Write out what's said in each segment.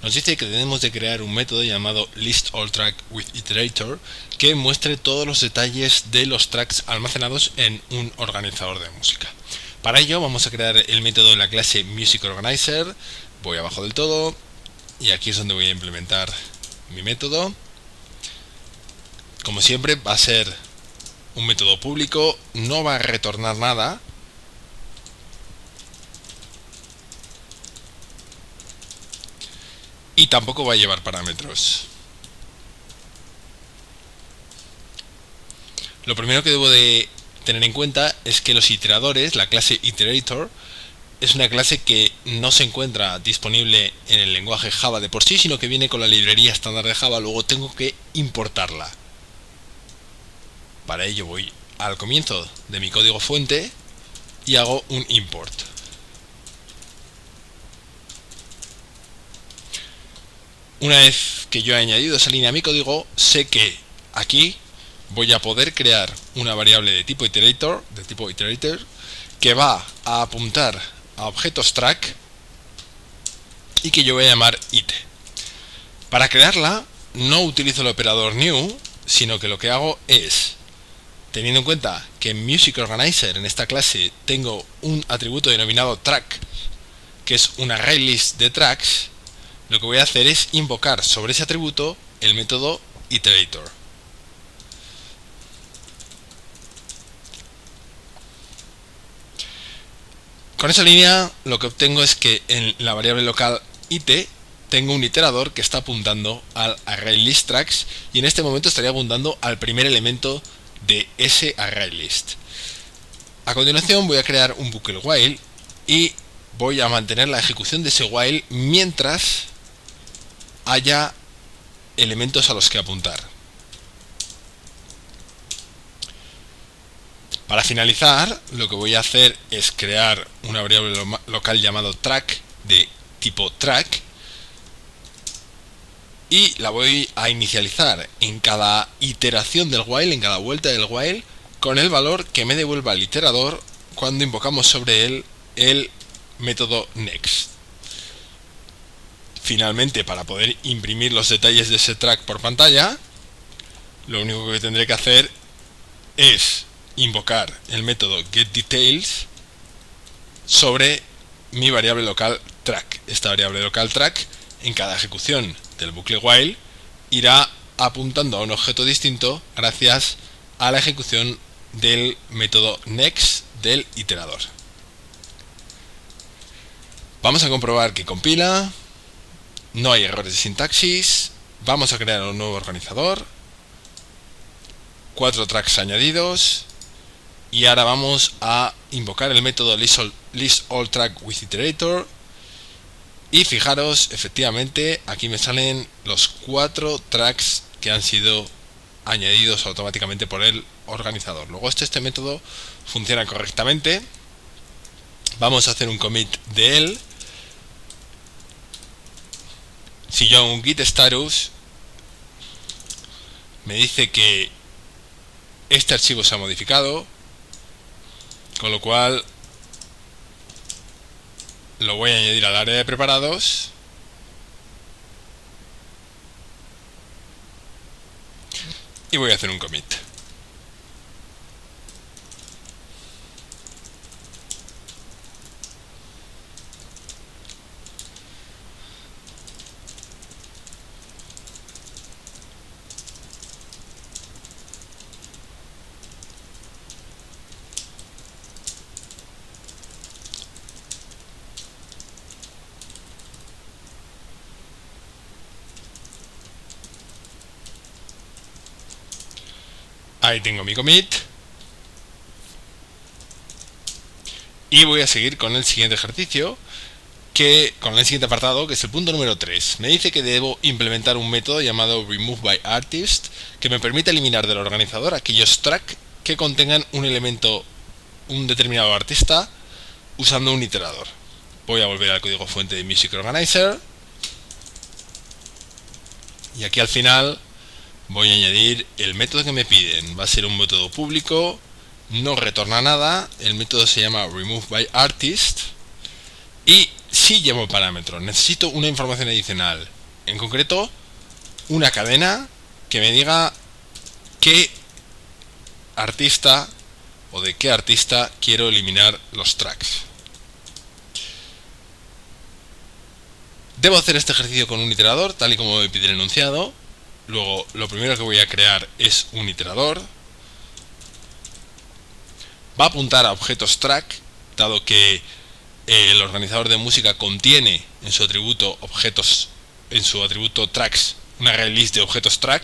nos dice que tenemos de crear un método llamado listAllTrackWithIterator que muestre todos los detalles de los tracks almacenados en un organizador de música. Para ello vamos a crear el método en la clase MusicOrganizer. Voy abajo del todo y aquí es donde voy a implementar mi método. Como siempre va a ser un método público, no va a retornar nada. Y tampoco va a llevar parámetros. Lo primero que debo de tener en cuenta es que los iteradores, la clase iterator, es una clase que no se encuentra disponible en el lenguaje Java de por sí, sino que viene con la librería estándar de Java, luego tengo que importarla. Para ello voy al comienzo de mi código fuente y hago un import. Una vez que yo he añadido esa línea a mi código, sé que aquí voy a poder crear una variable de tipo iterator, que va a apuntar a objetos track y que yo voy a llamar ite. Para crearla no utilizo el operador new, sino que lo que hago es, teniendo en cuenta que en MusicOrganizer, en esta clase, tengo un atributo denominado track, que es un ArrayList de tracks, lo que voy a hacer es invocar sobre ese atributo el método iterator. Con esa línea lo que obtengo es que en la variable local ite tengo un iterador que está apuntando al ArrayList tracks y en este momento estaría apuntando al primer elemento de ese ArrayList. A continuación voy a crear un bucle while y voy a mantener la ejecución de ese while mientras haya elementos a los que apuntar. Para finalizar, lo que voy a hacer es crear una variable local llamado track de tipo track y la voy a inicializar en cada iteración del while, en cada vuelta del while, con el valor que me devuelva el iterador cuando invocamos sobre él el método next. Finalmente, para poder imprimir los detalles de ese track por pantalla, lo único que tendré que hacer es invocar el método getDetails sobre mi variable local track. Esta variable local track, en cada ejecución del bucle while, irá apuntando a un objeto distinto gracias a la ejecución del método next del iterador. Vamos a comprobar que compila, no hay errores de sintaxis, vamos a crear un nuevo organizador, 4 tracks añadidos, y ahora vamos a invocar el método listAllTrackWithIterator y fijaros, efectivamente aquí me salen los 4 tracks que han sido añadidos automáticamente por el organizador. Luego este método funciona correctamente. Vamos a hacer un commit de él. Si yo hago un git status, me dice que este archivo se ha modificado, con lo cual lo voy a añadir al área de preparados y voy a hacer un commit. Ahí tengo mi commit. Y voy a seguir con el siguiente ejercicio, con el siguiente apartado, que es el punto número 3. Me dice que debo implementar un método llamado removeByArtist que me permite eliminar del organizador aquellos tracks que contengan un elemento, un determinado artista, usando un iterador. Voy a volver al código fuente de MusicOrganizer y aquí al final voy a añadir el método que me piden. Va a ser un método público, no retorna nada, el método se llama removeByArtist y sí llevo parámetros, necesito una información adicional. En concreto, una cadena que me diga qué artista o de qué artista quiero eliminar los tracks. Debo hacer este ejercicio con un iterador, tal y como me pide el enunciado. Luego, lo primero que voy a crear es un iterador. Va a apuntar a objetos track, dado que el organizador de música contiene en su atributo objetos, en su atributo tracks, una array list de objetos track.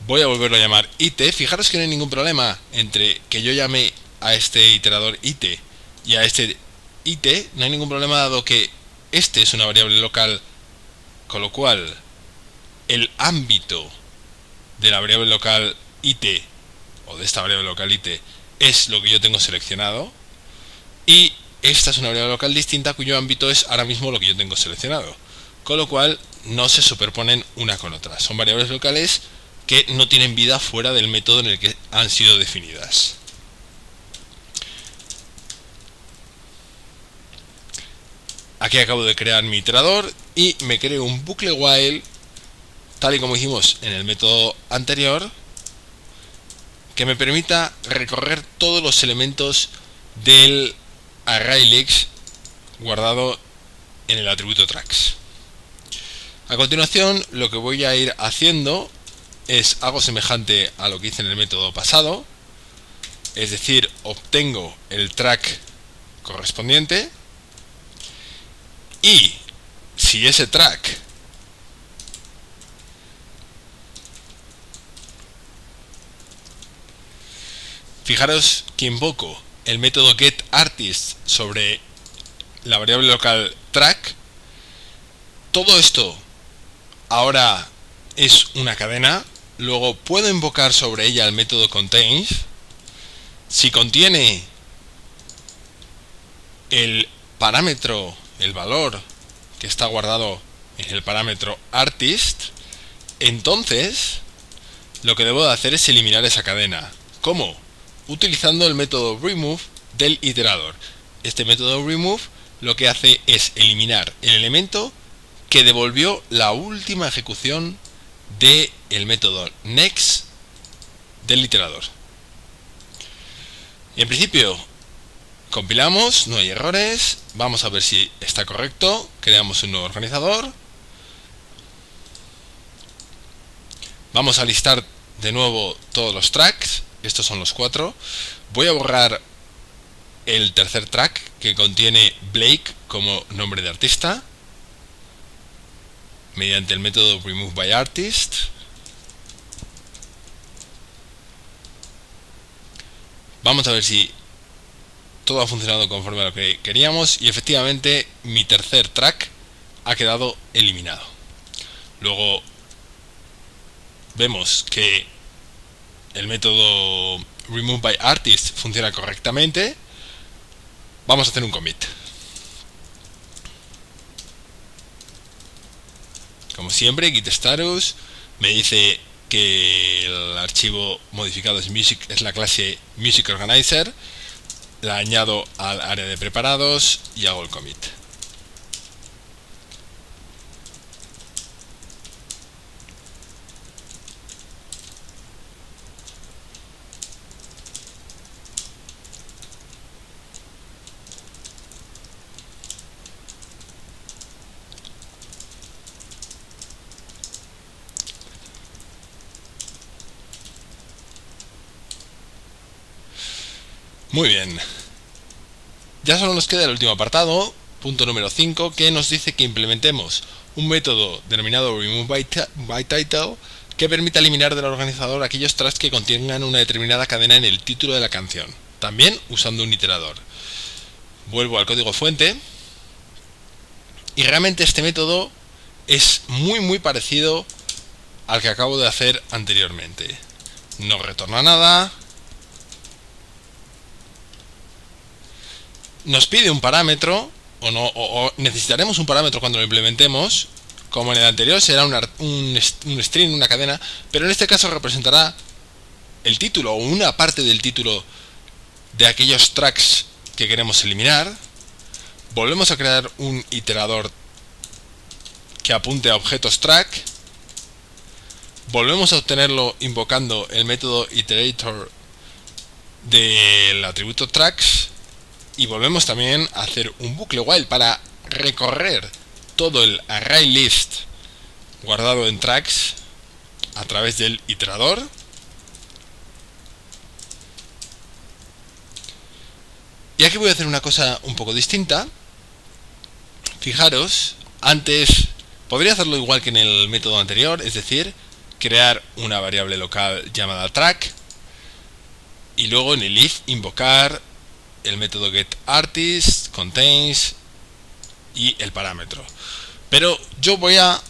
Voy a volverlo a llamar ite. Fijaros que no hay ningún problema entre que yo llame a este iterador ite y a este ite. No hay ningún problema dado que este es una variable local, con lo cual el ámbito de la variable local ite o de esta variable local ite es lo que yo tengo seleccionado, y esta es una variable local distinta cuyo ámbito es ahora mismo lo que yo tengo seleccionado, con lo cual no se superponen una con otra. Son variables locales que no tienen vida fuera del método en el que han sido definidas. Aquí acabo de crear mi iterador y me creo un bucle while, tal y como hicimos en el método anterior, que me permita recorrer todos los elementos del ArrayList guardado en el atributo tracks. A continuación, lo que voy a ir haciendo es algo semejante a lo que hice en el método pasado, es decir, obtengo el track correspondiente, y si ese track fijaros que invoco el método getArtist sobre la variable local track, todo esto ahora es una cadena. Luego puedo invocar sobre ella el método contains. Si contiene el parámetro, el valor que está guardado en el parámetro artist, entonces lo que debo de hacer es eliminar esa cadena. ¿Cómo? Utilizando el método remove del iterador. Este método remove lo que hace es eliminar el elemento que devolvió la última ejecución del método next del iterador. Y en principio compilamos, no hay errores. Vamos a ver si está correcto. Creamos un nuevo organizador. Vamos a listar de nuevo todos los tracks. Estos son los 4. Voy a borrar el tercer track que contiene Blake como nombre de artista mediante el método removeByArtist. Vamos a ver si todo ha funcionado conforme a lo que queríamos, y efectivamente mi tercer track ha quedado eliminado. Luego vemos que el método removeByArtist funciona correctamente. Vamos a hacer un commit. Como siempre, git status me dice que el archivo modificado es music, es la clase music organizer. La añado al área de preparados y hago el commit. Muy bien. Ya solo nos queda el último apartado, punto número 5, que nos dice que implementemos un método denominado removeByTitle que permita eliminar del organizador aquellos tracks que contengan una determinada cadena en el título de la canción, también usando un iterador. Vuelvo al código fuente y realmente este método es muy parecido al que acabo de hacer anteriormente. No retorna nada. Nos pide un parámetro, o necesitaremos un parámetro cuando lo implementemos. Como en el anterior será un string, una cadena, pero en este caso representará el título o una parte del título de aquellos tracks que queremos eliminar. Volvemos a crear un iterador que apunte a objetos track. Volvemos a obtenerlo invocando el método iterator del atributo tracks. Y volvemos también a hacer un bucle while para recorrer todo el array list guardado en tracks a través del iterador. Y aquí voy a hacer una cosa un poco distinta. Fijaros, antes podría hacerlo igual que en el método anterior, es decir, crear una variable local llamada track y luego en el if invocar el método getArtist, contains y el parámetro. Pero yo voy a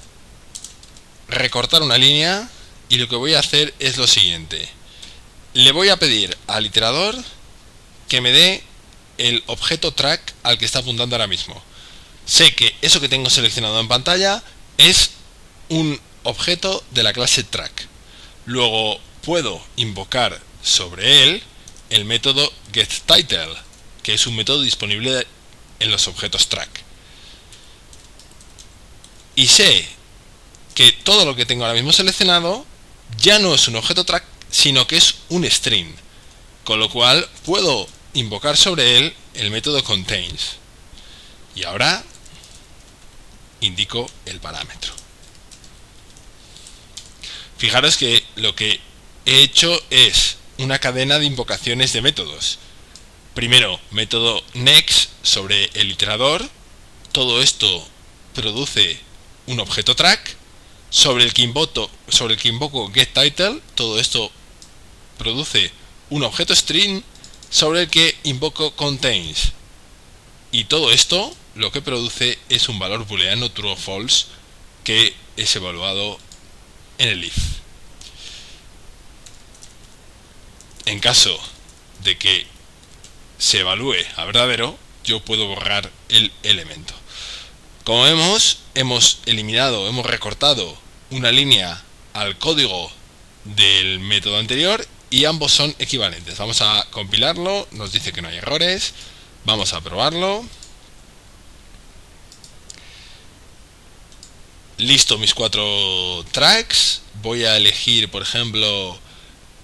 recortar una línea y lo que voy a hacer es lo siguiente. Le voy a pedir al iterador que me dé el objeto track al que está apuntando ahora mismo. Sé que eso que tengo seleccionado en pantalla es un objeto de la clase track. Luego puedo invocar sobre él el método getTitle, que es un método disponible en los objetos track. Y sé que todo lo que tengo ahora mismo seleccionado ya no es un objeto track, sino que es un string, con lo cual puedo invocar sobre él el método contains. Y ahora indico el parámetro. Fijaros que lo que he hecho es una cadena de invocaciones de métodos. Primero, método next sobre el iterador. Todo esto produce un objeto track sobre el que invoco getTitle. Todo esto produce un objeto string sobre el que invoco contains. Y todo esto lo que produce es un valor booleano true o false que es evaluado en el if. En caso de que se evalúe a verdadero, yo puedo borrar el elemento. Como vemos, hemos recortado una línea al código del método anterior y ambos son equivalentes. Vamos a compilarlo, nos dice que no hay errores, vamos a probarlo. Listo mis 4 tracks, voy a elegir por ejemplo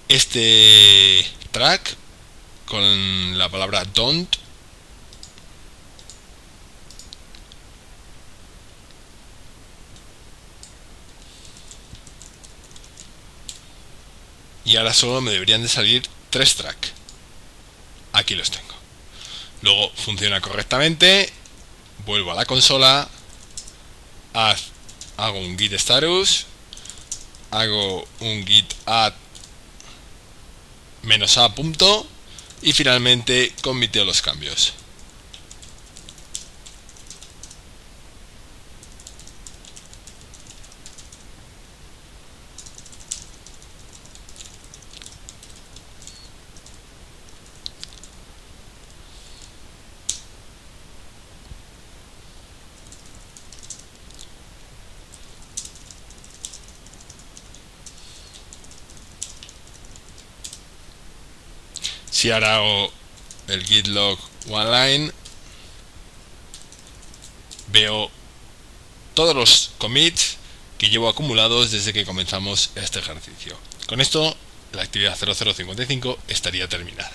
este track con la palabra don't. Y ahora solo me deberían de salir 3 tracks. Aquí los tengo. Luego funciona correctamente. Vuelvo a la consola. Hago un git status. Hago un git add -a punto. Y finalmente commiteo los cambios. Si ahora hago el git log oneline, veo todos los commits que llevo acumulados desde que comenzamos este ejercicio. Con esto, la actividad 0055 estaría terminada.